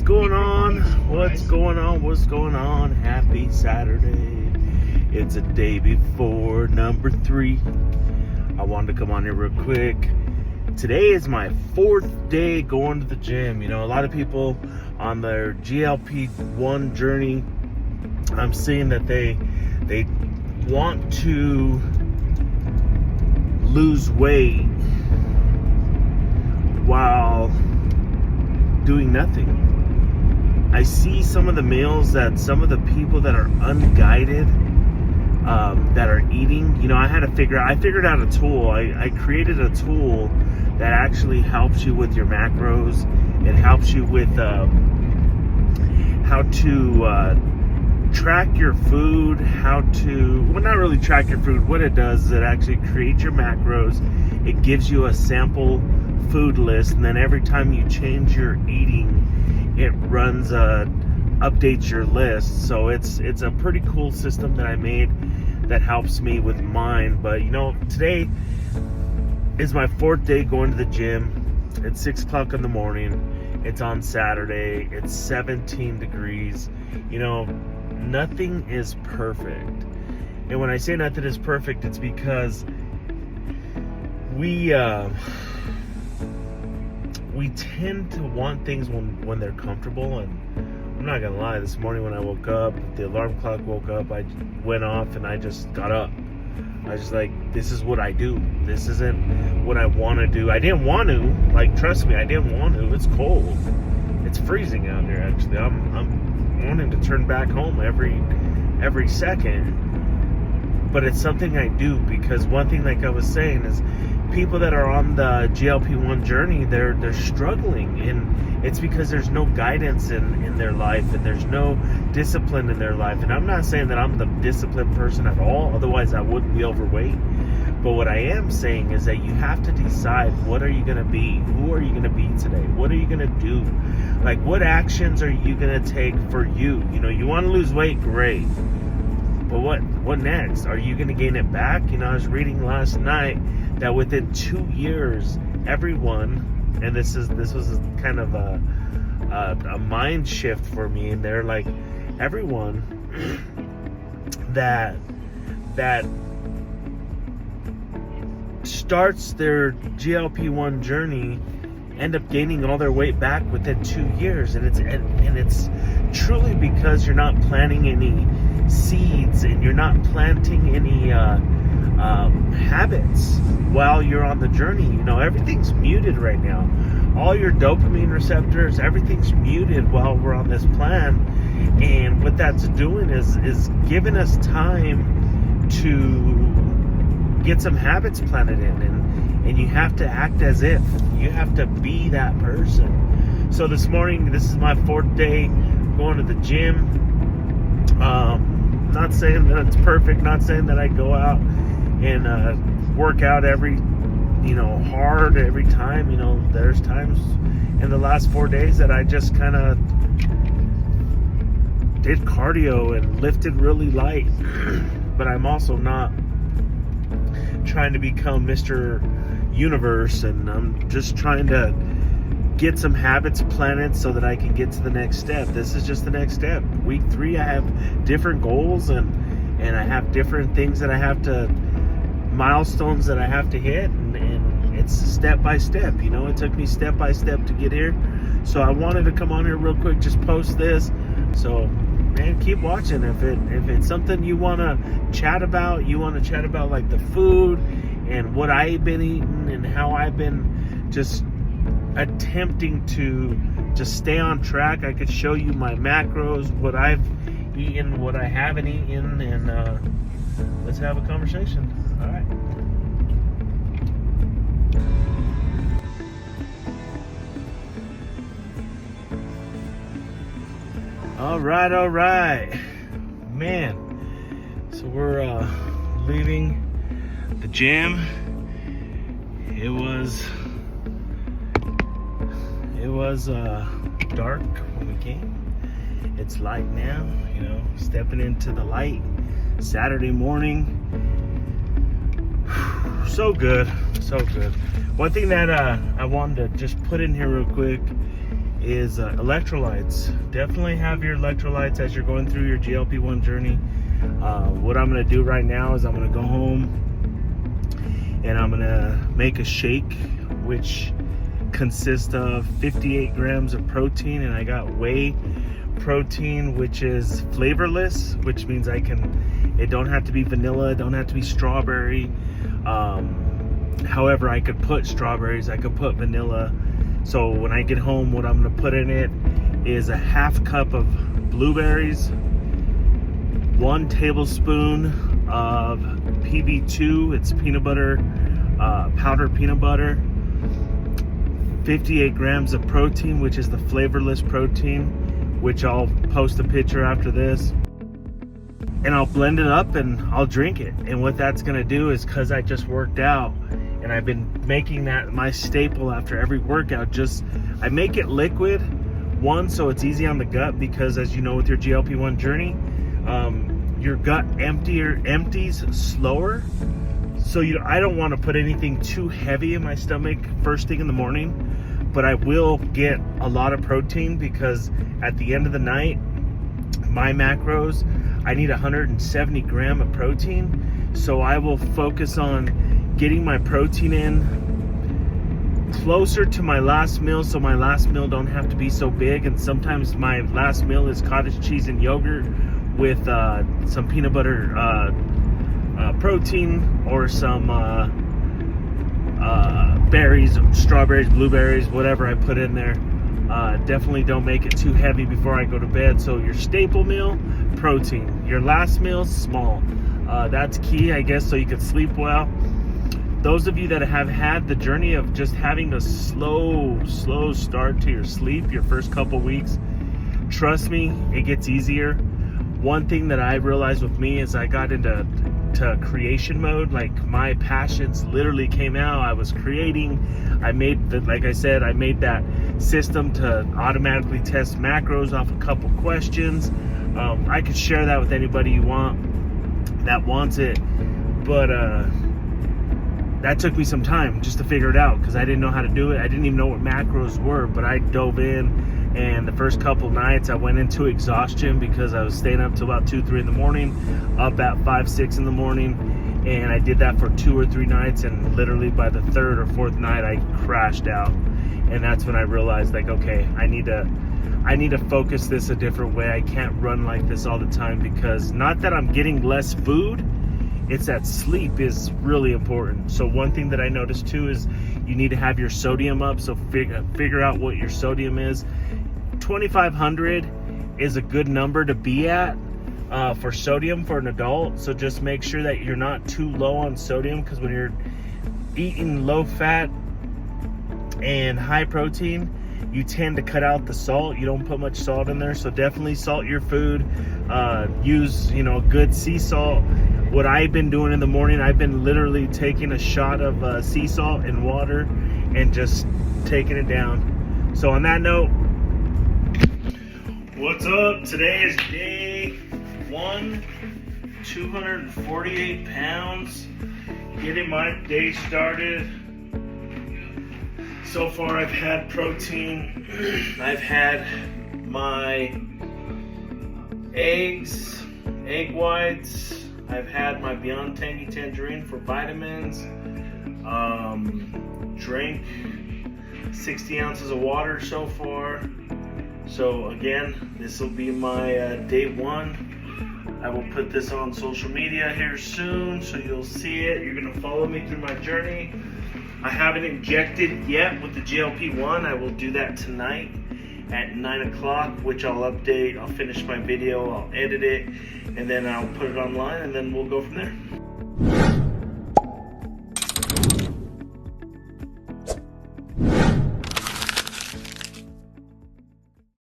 going on? What's going on? What's going on? Happy Saturday. It's a day before number 3. I wanted to come on here real quick. Today is my 4th day going to the gym. You know, a lot of people on their GLP-1 journey, I'm seeing that they want to lose weight while doing nothing. I see some of the meals that some of the people that are unguided, that are eating. You know, I figured out a tool. I created a tool that actually helps you with your macros. It helps you with how to track your food, not really track your food. What it does is it actually creates your macros. It gives you a sample food list, and then every time you change your eating, it runs updates your list. So it's a pretty cool system that I made that helps me with mine. But you know, today is my 4th day going to the gym. It's 6 o'clock in the morning. It's on Saturday. It's 17 degrees. You know, nothing is perfect. And when I say nothing is perfect, it's because we tend to want things when they're comfortable. And I'm not gonna lie, this morning when I woke up, the alarm clock woke up, I went off and I just got up. I was just like, this is what I do. This isn't what I want to do. I didn't want to, like, trust me, I didn't want to. It's cold. It's freezing out here, actually. I'm wanting to turn back home every second. But it's something I do, because one thing, like I was saying, is people that are on the GLP-1 journey, they're struggling, and it's because there's no guidance in their life, and there's no discipline in their life. And I'm not saying that I'm the disciplined person at all, otherwise I wouldn't be overweight. But what I am saying is that you have to decide, what are you going to be? Who are you going to be today? What are you going to do? Like, what actions are you going to take for you? You know, you want to lose weight, great. But what next? Are you going to gain it back? You know, I was reading last night that within 2 years, everyone, and this was kind of a mind shift for me, and they're like, everyone that starts their GLP-1 journey end up gaining all their weight back within 2 years. And it's truly because you're not planting any seeds, and you're not planting any habits while you're on the journey. You know, everything's muted right now. All your dopamine receptors, everything's muted while we're on this plan. And what that's doing is giving us time to get some habits planted in, and you have to act as if you have to be that person. So this morning, this is my 4th day going to the gym. Not saying that it's perfect, not saying that I go out and work out hard every time. You know, there's times in the last 4 days that I just kind of did cardio and lifted really light. But I'm also not trying to become Mr. Universe, and I'm just trying to get some habits planted so that I can get to the next step. This is just the next step. Week 3, I have different goals, and I have different things that I have to, milestones that I have to hit, and it's step by step. You know, it took me step by step to get here. So I wanted to come on here real quick, just post this. So, man, keep watching. If it's something you want to chat about, like the food and what I've been eating and how I've been just attempting to stay on track. I could show you my macros, what I've eaten, what I haven't eaten, and let's have a conversation. All right. All right, man. So we're leaving the gym. It was dark when we came. It's light now. You know, stepping into the light. Saturday morning. So good. One thing that I wanted to just put in here real quick is electrolytes. Definitely have your electrolytes as you're going through your GLP-1 journey. What I'm going to do right now is I'm going to go home and I'm going to make a shake, which consists of 58 grams of protein, and I got whey protein, which is flavorless, which means it don't have to be vanilla, it don't have to be strawberry. However, I could put strawberries, I could put vanilla. So when I get home, what I'm going to put in it is a half cup of blueberries, 1 tablespoon of PB2, it's peanut butter, powdered peanut butter, 58 grams of protein, which is the flavorless protein, which I'll post a picture after this. And I'll blend it up and I'll drink it. And what that's gonna do is, because I just worked out and I've been making that my staple after every workout, I make it liquid, one, so it's easy on the gut, because as you know, with your GLP-1 journey, your gut empties slower. So I don't want to put anything too heavy in my stomach first thing in the morning, but I will get a lot of protein, because at the end of the night, my macros, I need 170 grams of protein. So I will focus on getting my protein in closer to my last meal, so my last meal don't have to be so big. And sometimes my last meal is cottage cheese and yogurt with some peanut butter protein, or some berries, strawberries, blueberries, whatever I put in there. Definitely don't make it too heavy before I go to bed. So your staple meal, protein. Your last meal, small. That's key, I guess, so you can sleep well. Those of you that have had the journey of just having a slow start to your sleep, your first couple weeks, trust me, it gets easier. One thing that I realized with me is I got into creation mode. Like, my passions literally came out. I was creating. Like I said, I made that system to automatically test macros off a couple questions. I could share that with anybody you want that wants it, but that took me some time just to figure it out, because I didn't know how to do it. I didn't even know what macros were, but I dove in, and the first couple nights I went into exhaustion, because I was staying up till about 2-3 in the morning, up at 5-6 in the morning, and I did that for 2 or 3 nights, and literally by the 3rd or 4th night I crashed out. And that's when I realized, like, okay, I need to focus this a different way. I can't run like this all the time, because not that I'm getting less food, it's that sleep is really important. So one thing that I noticed too is you need to have your sodium up. So figure out what your sodium is. 2,500 is a good number to be at for sodium for an adult. So just make sure that you're not too low on sodium, because when you're eating low fat and high protein, you tend to cut out the salt. You don't put much salt in there, so definitely salt your food. Use good sea salt. What I've been doing in the morning, I've been literally taking a shot of sea salt in water and just taking it down. So on that note, what's up? Today is day 1, 248 pounds, getting my day started. So far I've had protein, I've had my eggs, egg whites, I've had my Beyond Tangy Tangerine for vitamins, drank 60 ounces of water so far. So again, this will be my day 1. I will put this on social media here soon, so you'll see it. You're gonna follow me through my journey. I haven't injected yet with the GLP-1. I will do that tonight at 9 o'clock, which I'll update. I'll finish my video, I'll edit it, and then I'll put it online, and then we'll go from there.